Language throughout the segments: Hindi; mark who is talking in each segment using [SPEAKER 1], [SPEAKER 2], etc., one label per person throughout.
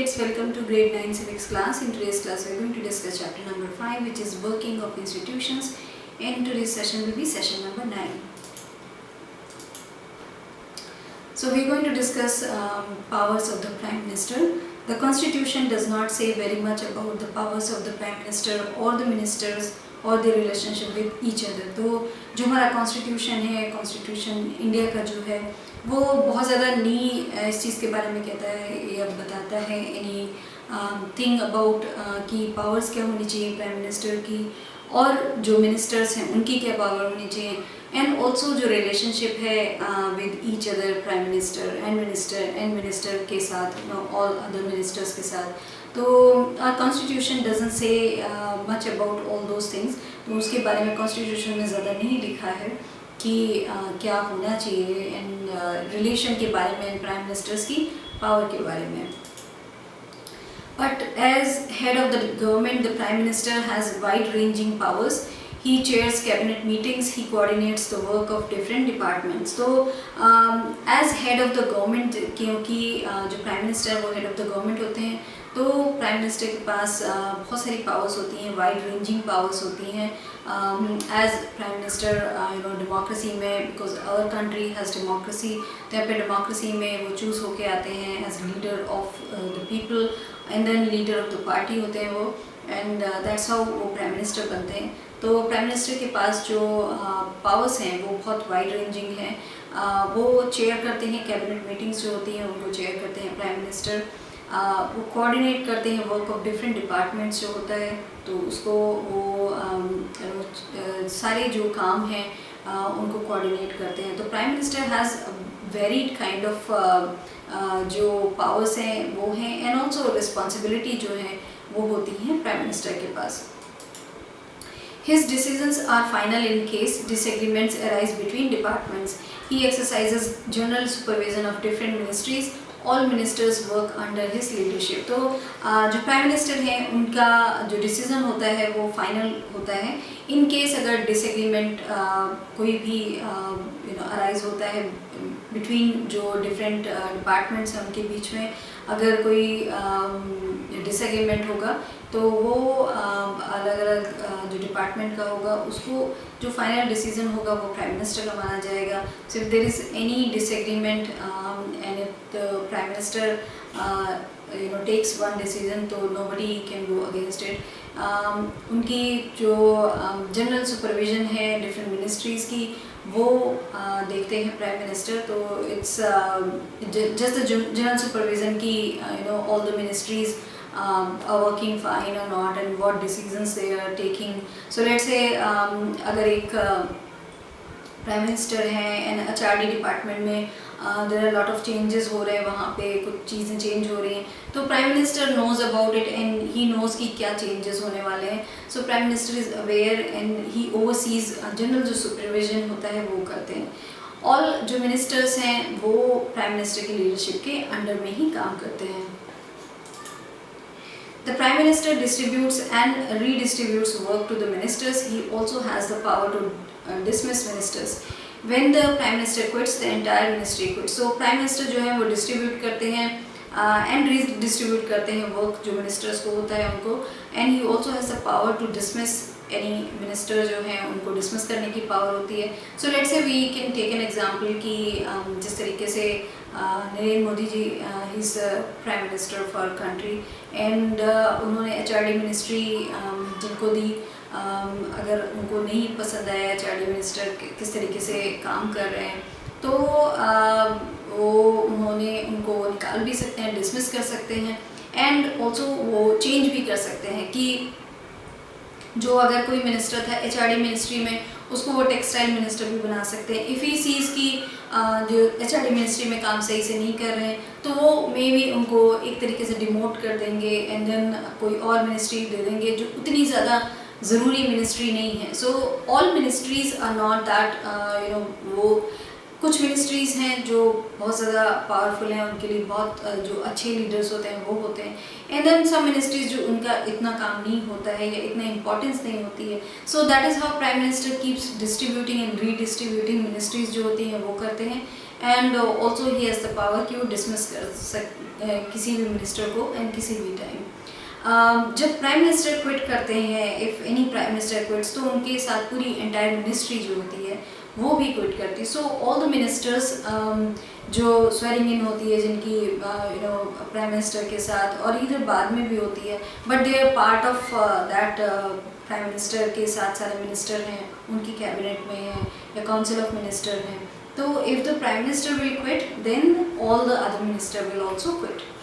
[SPEAKER 1] kids, welcome to grade 9 civics class. In today's class we are going to discuss chapter number 5, which is working of institutions, and today's session will be session number 9. So we are going to discuss powers of the Prime Minister. The constitution does not say very much about the powers of the Prime Minister or the ministers और their relationship with each other. तो जो हमारा कॉन्स्टिट्यूशन है, कॉन्स्टिट्यूशन इंडिया का जो है वो बहुत ज़्यादा नहीं इस चीज़ के बारे में कहता है या बताता है एनी थिंग अबाउट कि पावर्स क्या होनी चाहिए प्राइम मिनिस्टर की और जो मिनिस्टर्स हैं उनकी क्या पावर होनी चाहिए, एंड ऑल्सो जो रिलेशनशिप है with each other prime minister and minister के साथ ऑल अदर मिनिस्टर्स के साथ. तो constitution doesn't say much about all those things. तो उसके बारे में कॉन्स्टिट्यूशन में ज़्यादा नहीं लिखा है कि क्या होना चाहिए एंड रिलेशन के बारे में, प्राइम मिनिस्टर्स की पावर के बारे में. But as head of the government, the Prime Minister has wide-ranging powers. He chairs cabinet meetings. He coordinates the work of different departments. So, as head of the government, क्योंकि जो Prime Minister है वो head of the government होते हैं, तो Prime Minister के पास बहुत सारी powers होती हैं, wide-ranging powers होती हैं. As Prime Minister, democracy में, because our country has democracy, तो यहाँ पे democracy में वो choose होके आते हैं as leader of the people. And then leader of the party होते हैं वो, एंड दैट्स हाउ वो प्राइम मिनिस्टर बनते हैं. तो प्राइम मिनिस्टर के पास जो पावर्स हैं वो बहुत वाइड रेंजिंग हैं. वो चेयर करते हैं कैबिनेट मीटिंग्स जो होती हैं उनको चेयर करते हैं प्राइम मिनिस्टर. वो कोऑर्डिनेट करते हैं वर्क ऑफ डिफरेंट डिपार्टमेंट्स जो होता है, तो उसको वो सारे जो काम हैं उनको कोऑर्डिनेट करते हैं. तो prime minister has varied kind of जो पावर्स हैं वो हैं, एंड ऑल्सो रिस्पॉन्सिबिलिटी जो है वो होती हैं प्राइम मिनिस्टर के पास. His decisions are final in case disagreements arise between departments. He exercises general supervision of different ministries. All ministers work under his leadership. तो जो प्राइम मिनिस्टर हैं उनका जो डिसीजन होता है वो फाइनल होता है. इन केस अगर डिसएग्रीमेंट कोई भी अराइज होता है बिटवीन जो डिफरेंट डिपार्टमेंट्स हैं उनके बीच में, अगर कोई डिसएग्रीमेंट होगा तो वो अलग अलग जो डिपार्टमेंट का होगा उसको जो फाइनल डिसीजन होगा वो प्राइम मिनिस्टर का माना जाएगा. So if there is any disagreement and if the prime minister takes one decision तो nobody can go against it. उनकी जो जनरल सुपरविजन है डिफरेंट मिनिस्ट्रीज़ की वो देखते हैं प्राइम मिनिस्टर. तो it's just the general supervision की all the ministries are working fine or not and what decisions they are taking. So let's say अगर एक प्राइम मिनिस्टर हैं एंड HRD डिपार्टमेंट में there are lot of changes हो रहे हैं, वहाँ पे कुछ चीज़ें चेंज हो रही हैं, तो prime minister knows about it and he knows कि क्या changes होने वाले हैं. So prime minister is aware and he oversees general जो सुपरविजन होता है वो करते हैं. ऑल जो मिनिस्टर्स हैं वो प्राइम मिनिस्टर की लीडरशिप के अंडर में ही काम करते हैं. The Prime Minister distributes and redistributes work to the ministers. He also has the power to dismiss ministers. When the Prime Minister quits, the entire ministry quits. So Prime Minister जो है वो distribute करते हैं and redistribute करते हैं work जो ministers को होता है उनको, and he also has the power to dismiss any minister जो हैं उनको dismiss करने की power होती है. So let's say we can take an example कि जिस तरीके से Narendra Modi ji he is prime minister for country and उन्होंने HRD मिनिस्ट्री जिनको दी, अगर उनको नहीं पसंद आया HRD मिनिस्टर किस तरीके से काम कर रहे हैं तो वो उन्होंने उनको निकाल भी सकते हैं, डिसमिस कर सकते हैं, एंड ऑल्सो वो चेंज भी कर सकते हैं कि जो अगर कोई मिनिस्टर था HRD मिनिस्ट्री में उसको वो टेक्सटाइल मिनिस्टर भी बना सकते हैं. इफ़ ही सीज़ की जो HRD मिनिस्ट्री में काम सही से नहीं कर रहे हैं तो वो मे बी उनको एक तरीके से डिमोट कर देंगे एंड देन कोई और मिनिस्ट्री दे देंगे जो उतनी ज़्यादा ज़रूरी मिनिस्ट्री नहीं है. So all ministries are not that वो कुछ मिनिस्ट्रीज़ हैं जो बहुत ज़्यादा पावरफुल हैं, उनके लिए बहुत जो अच्छे लीडर्स होते हैं वो होते हैं, एंड देन सम मिनिस्ट्रीज़ जो उनका इतना काम नहीं होता है या इतना इंपॉर्टेंस नहीं होती है. So that is how prime minister keeps distributing and redistributing ministries जो होती हैं वो करते हैं. And also he has the power कि वो डिसमिस किसी भी मिनिस्टर को एंड किसी भी टाइम। जब प्राइम मिनिस्टर क्विट करते हैं, if any prime minister quits, तो उनके साथ पूरी एंटायर मिनिस्ट्री जो होती है वो भी क्विट करती है। सो ऑल द मिनिस्टर्स जो स्वेरिंग इन होती है जिनकी प्राइम मिनिस्टर के साथ, और इधर बाद में भी होती है, but they are part of that prime minister के साथ सारे मिनिस्टर हैं, उनकी कैबिनेट में हैं या काउंसिल ऑफ मिनिस्टर हैं। तो if the prime minister will quit, then all the other minister will also quit.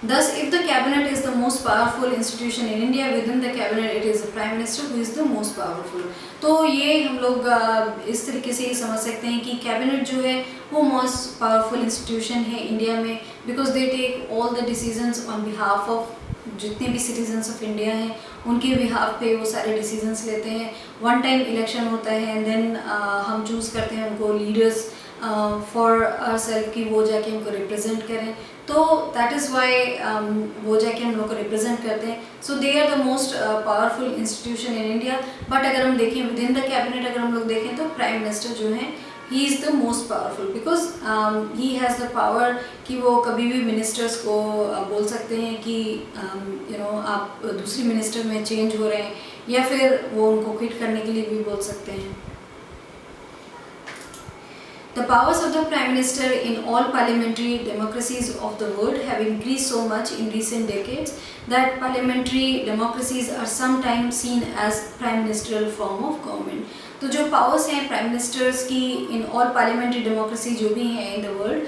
[SPEAKER 1] Thus, if the cabinet is the most powerful institution in India, within the cabinet it is the prime minister who is the most powerful. तो ये हम लोग इस तरीके से समझ सकते हैं कि कैबिनेट जो है वो मोस्ट पावरफुल इंस्टीट्यूशन है इंडिया में, because they take all the decisions on behalf of जितने भी सिटीजन्स ऑफ इंडिया हैं, उनके बिहाफ पे वो सारे डिसीजंस लेते हैं। वन टाइम इलेक्शन होता है एंड देन हम चूज़ करते हैं उनको लीडर्स फॉर आवर सेल्फ कि वो जाके हमको रिप्रेजेंट करें। तो दैट इज़ वाई वो जाके हम लोग को रिप्रेजेंट करते हैं। So they are the most powerful institution in India. But अगर हम देखें विद इन द कैबिनेट, अगर हम लोग देखें तो प्राइम मिनिस्टर जो है he is the most powerful, because he has the power कि वो कभी भी मिनिस्टर्स को बोल सकते हैं कि आप दूसरी मिनिस्टर में चेंज हो रहे हैं, या फिर वो उनको क्विट करने के लिए भी बोल सकते हैं। The powers of the Prime Minister in all parliamentary democracies of the world have increased so much in recent decades that parliamentary democracies are sometimes seen as prime ministerial form of government. तो जो powers हैं प्राइम मिनिस्टर्स की इन ऑल पार्लियामेंट्री डेमोक्रेसी जो भी हैं इन द वर्ल्ड,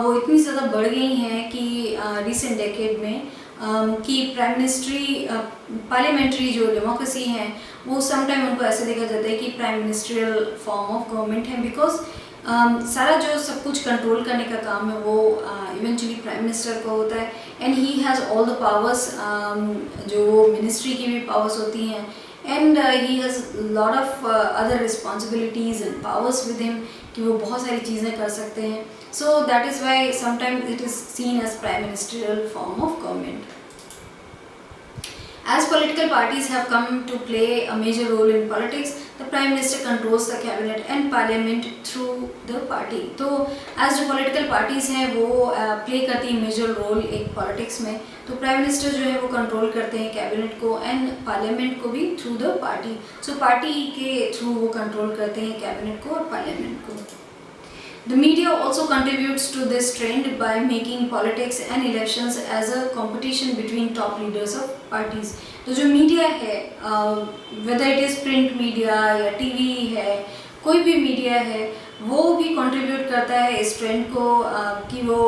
[SPEAKER 1] वो इतनी ज़्यादा बढ़ गई हैं कि रिसेंट डेकेड में कि प्राइम मिनिस्ट्री पार्लियामेंट्री जो डेमोक्रेसी हैं वो समटाइम उनको ऐसे देखा जाता है कि prime ministerial form of government है, बिकॉज सारा जो सब कुछ कंट्रोल करने का काम है वो इवेंचुअली प्राइम मिनिस्टर का होता है, and he has all the powers, जो मिनिस्ट्री की भी पावर्स होती हैं, and he has lot of other responsibilities and powers with him कि वो बहुत सारी चीज़ें कर सकते हैं। So that is why sometimes it is seen as prime ministerial form of government. As political parties have come to play a major role in politics, the Prime Minister controls the cabinet and parliament through the party. तो as जो political parties हैं वो play करती हैं major role एक politics में, तो Prime Minister जो है वो control करते हैं cabinet को and parliament को भी through the party. So party के through वो control करते हैं cabinet को और parliament को। The media also contributes to this trend by making politics and elections as a competition between top leaders of parties. तो जो मीडिया है, whether it is print media या TV है, कोई भी मीडिया है, वो भी contribute करता है इस ट्रेंड को कि वो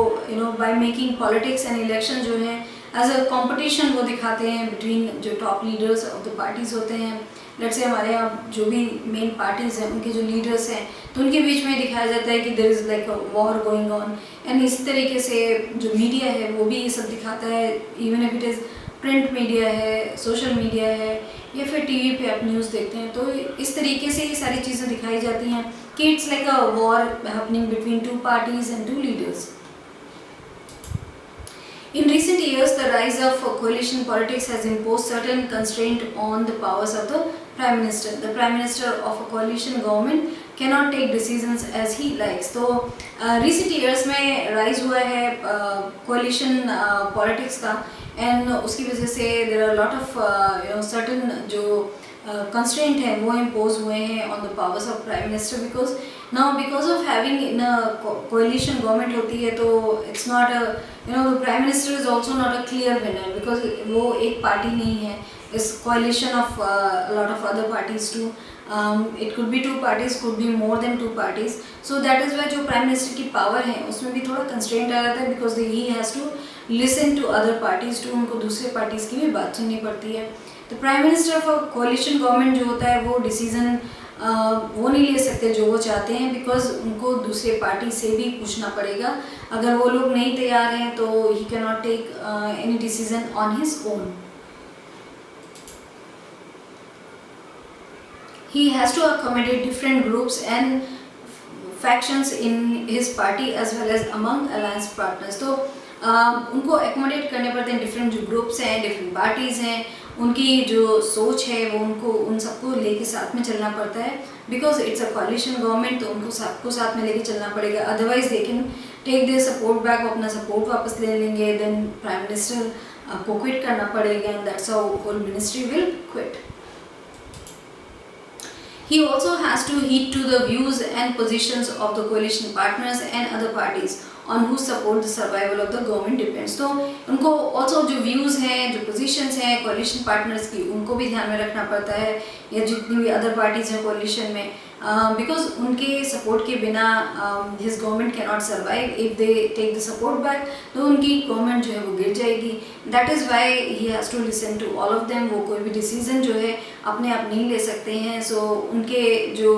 [SPEAKER 1] by making politics and election जो है as a competition वो दिखाते हैं between जो top leaders of the parties होते हैं। लेट्स से हमारे यहाँ जो भी मेन पार्टीज़ हैं उनके जो लीडर्स हैं, तो उनके बीच में दिखाया जाता है कि there is like a war going on, and इस तरीके से जो मीडिया है वो भी ये सब दिखाता है, even if it is print media है, सोशल मीडिया है, या फिर टीवी पे आप न्यूज़ देखते हैं, तो इस तरीके से ये सारी चीज़ें दिखाई जाती हैं कि it's like a war happening between two parties and two leaders. In recent years, the rise of coalition politics has imposed certain constraint on the powers of the Prime Minister. The Prime Minister of a coalition government cannot take decisions as he likes. तो recent years में rise हुआ है coalition politics का, and उसकी वजह से there are a lot of certain जो constraint है वो impose हुए हैं on the powers of Prime Minister, because of having in a coalition government होती है, तो it's not a the Prime Minister is also not a clear winner, because वो एक पार्टी नहीं है, is coalition of a lot of other parties too. It could be two parties, could be more than two parties. So that is why जो Prime Minister की power है उसमें भी थोड़ा constraint आ जाता है, because he has to listen to other parties too. उनको दूसरे parties की भी बात सुननी पड़ती है। तो Prime Minister of a coalition government जो होता है वो decision वो नहीं ले सकते जो वो चाहते हैं, बिकॉज उनको दूसरे पार्टी से भी पूछना पड़ेगा। अगर वो लोग नहीं तैयार हैं तो he can not take any decision on his own. He has to accommodate different groups and factions in his party as well as among alliance partners. तो उनको एकोमोडेट करने पड़ते हैं, डिफरेंट जो ग्रुप्स हैं, डिफरेंट पार्टीज़ हैं, उनकी जो सोच है वो उनको उन सबको लेके साथ में चलना पड़ता है, because it's a coalition government, तो उनको सबको साथ में लेके चलना पड़ेगा, otherwise they can take their support back, अपना सपोर्ट वापस ले लेंगे, देन प्राइम मिनिस्टर को क्विट करना पड़ेगा and that's how whole ministry will quit. He also has to heed to the views and positions of the coalition partners and other parties on who support the survival of the government depends. तो उनको also जो views हैं, जो positions हैं coalition partners की, उनको भी ध्यान में रखना पड़ता है, या जितनी भी other parties हैं coalition में, because उनके support के बिना his government cannot survive. If they take the support back, तो उनकी government जो है वो गिर जाएगी. That is why he has to listen to all of them. वो कोई भी decision जो है अपने आप नहीं ले सकते हैं. So उनके जो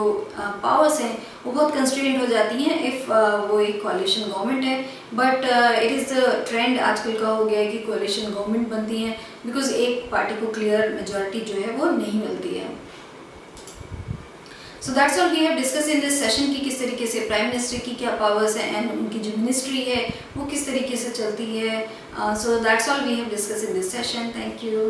[SPEAKER 1] powers हैं वो बहुत कंस्ट्रेंट हो जाती हैं इफ़ वो एक कोalition गवर्नमेंट है. But it is the trend आजकल का हो गया है कि कोalition गवर्नमेंट बनती हैं बिकॉज एक पार्टी को क्लियर मेजॉरिटी जो है वो नहीं मिलती है. So that's all we have discuss in this session कि किस तरीके से प्राइम मिनिस्टर की क्या पावर्स हैं एंड उनकी जो मिनिस्ट्री है वो किस तरीके से चलती है. So that's all we have discuss in this session. Thank you.